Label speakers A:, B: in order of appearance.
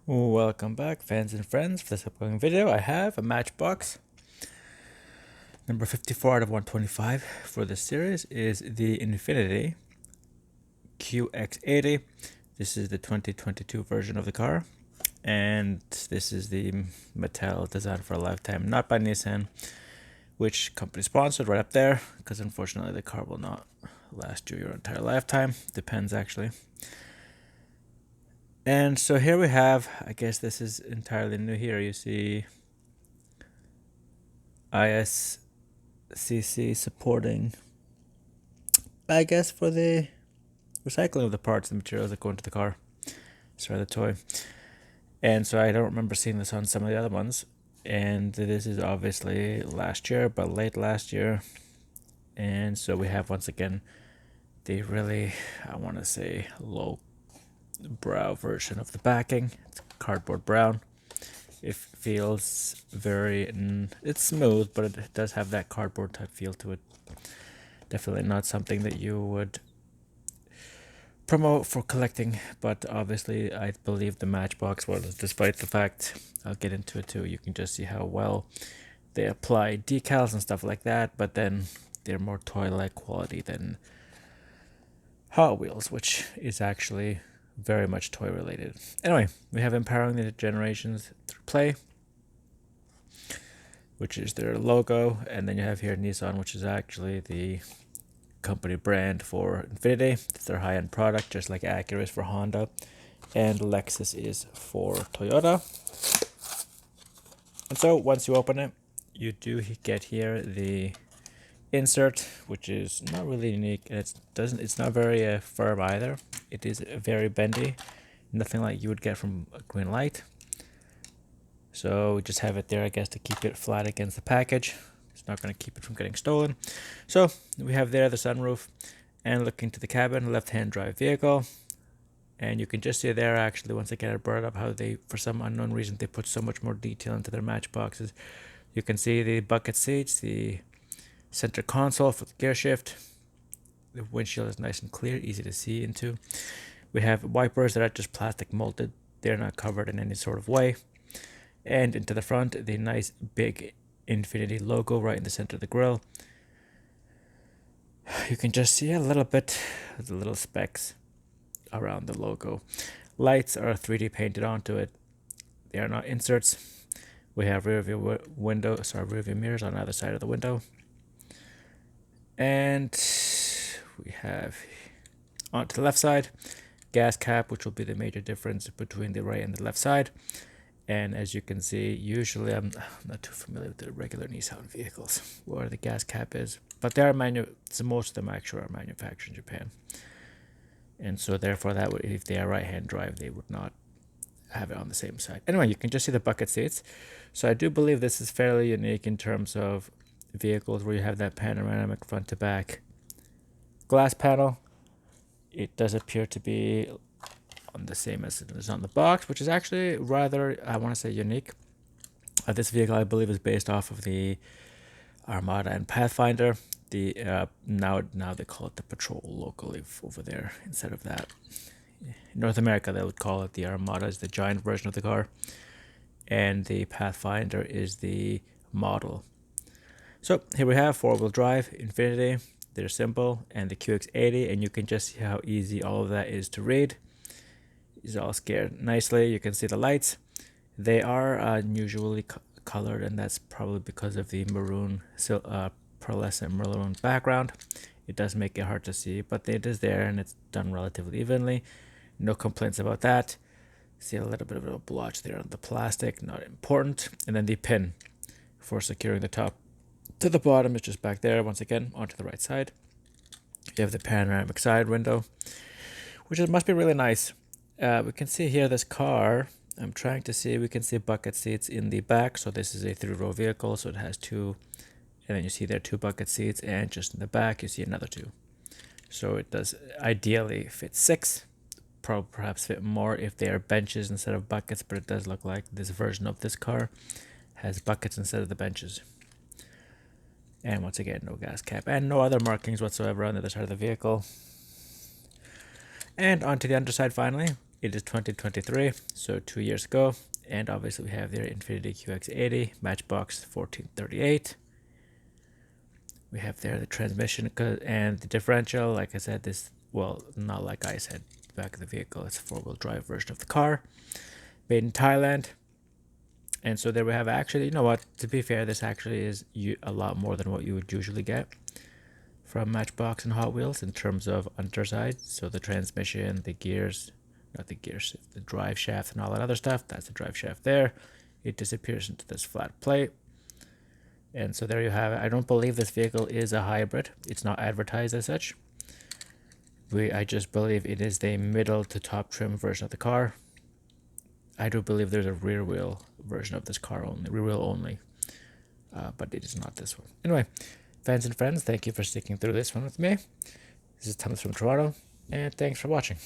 A: Welcome back, fans and friends. For this upcoming video, I have a Matchbox. Number 54 out of 125 for this series is the Infiniti QX80. This is the 2022 version of the car. And this is the Mattel Design for a Lifetime, not by Nissan, which company sponsored right up there, because unfortunately the car will not last you your entire lifetime. Depends actually. And so here we have, I guess this is entirely new here. You see ISCC supporting, I guess, for the recycling of the parts and materials that go into the car. Sorry, the toy. And so I don't remember seeing this on some of the other ones. And this is obviously last year, but late last year. And so we have, once again, the really, I want to say, low brow version of the backing. It's cardboard brown. It feels very, it's smooth, but it does have that cardboard type feel to it. Definitely not something that you would promote for collecting, but obviously I believe the Matchbox was, despite the fact, I'll get into it too, you can just see how well they apply decals and stuff like that, but then they're more toy-like quality than Hot Wheels, which is actually very much toy related. Anyway, we have Empowering the Generations Through Play, which is their logo, and then you have here Nissan, which is actually the company brand for Infiniti. It's their high-end product, just like Acura is for Honda, and Lexus is for Toyota. And so once you open it, you do get here the insert, which is not really unique, and it's not very firm either. It is very bendy, nothing like you would get from a green light. So we just have it there, I guess, to keep it flat against the package. It's not going to keep it from getting stolen. So we have there the sunroof, and looking to the cabin, left-hand drive vehicle. And you can just see there, actually, once again, I brought up how they, for some unknown reason, they put so much more detail into their Matchboxes. You can see the bucket seats, the center console for the gear shift. The windshield is nice and clear, easy to see into. We have wipers that are just plastic molded. They're not covered in any sort of way. And into the front, the nice big Infiniti logo right in the center of the grille. You can just see a little bit of the little specks around the logo. Lights are 3D painted onto it. They are not inserts. We have rear view mirrors on either side of the window. And we have onto the left side, gas cap, which will be the major difference between the right and the left side. And as you can see, usually I'm not too familiar with the regular Nissan vehicles where the gas cap is, but they are most of them actually are manufactured in Japan. And so therefore that would, if they are right-hand drive, they would not have it on the same side. Anyway, you can just see the bucket seats. So I do believe this is fairly unique in terms of vehicles where you have that panoramic front to back glass panel. It does appear to be on the same as it is on the box, which is actually rather, I want to say, unique. This vehicle, I believe, is based off of the Armada and Pathfinder. The now they call it the Patrol locally over there instead of that. In North America, they would call it the Armada, is the giant version of the car, and the Pathfinder is the model. So here we have four-wheel drive Infiniti. They're simple, and the QX80, and you can just see how easy all of that is to read. It's all scared nicely. You can see the lights. They are unusually colored, and that's probably because of the maroon, pearlescent maroon background. It does make it hard to see, but it is there, and it's done relatively evenly. No complaints about that. See a little bit of a blotch there on the plastic, not important. And then the pin for securing the top to the bottom is just back there, once again, onto the right side. You have the panoramic side window, which must be really nice. We can see here this car, I'm trying to see, we can see bucket seats in the back. So this is a 3-row vehicle, so it has two, and then you see there 2 bucket seats, and just in the back you see another 2. So it does ideally fit 6, perhaps fit more if they are benches instead of buckets, but it does look like this version of this car has buckets instead of the benches. And once again, no gas cap and no other markings whatsoever on the other side of the vehicle. And onto the underside finally. It is 2023, so 2 years ago. And obviously we have there Infiniti QX80, Matchbox 1438. We have there the transmission and the differential. Like I said, this, well, not like I said, back of the vehicle, it's a four-wheel drive version of the car, made in Thailand. And so there we have, actually, you know what, to be fair, this actually is a lot more than what you would usually get from Matchbox and Hot Wheels in terms of underside. So the transmission, the gears, not the gears, the drive shaft and all that other stuff, that's the drive shaft there. It disappears into this flat plate. And so there you have it. I don't believe this vehicle is a hybrid. It's not advertised as such. I just believe it is the middle to top trim version of the car. I do believe there's a rear wheel version of this car only, rear wheel only, but it is not this one. Anyway, fans and friends, thank you for sticking through this one with me. This is Thomas from Toronto, and thanks for watching.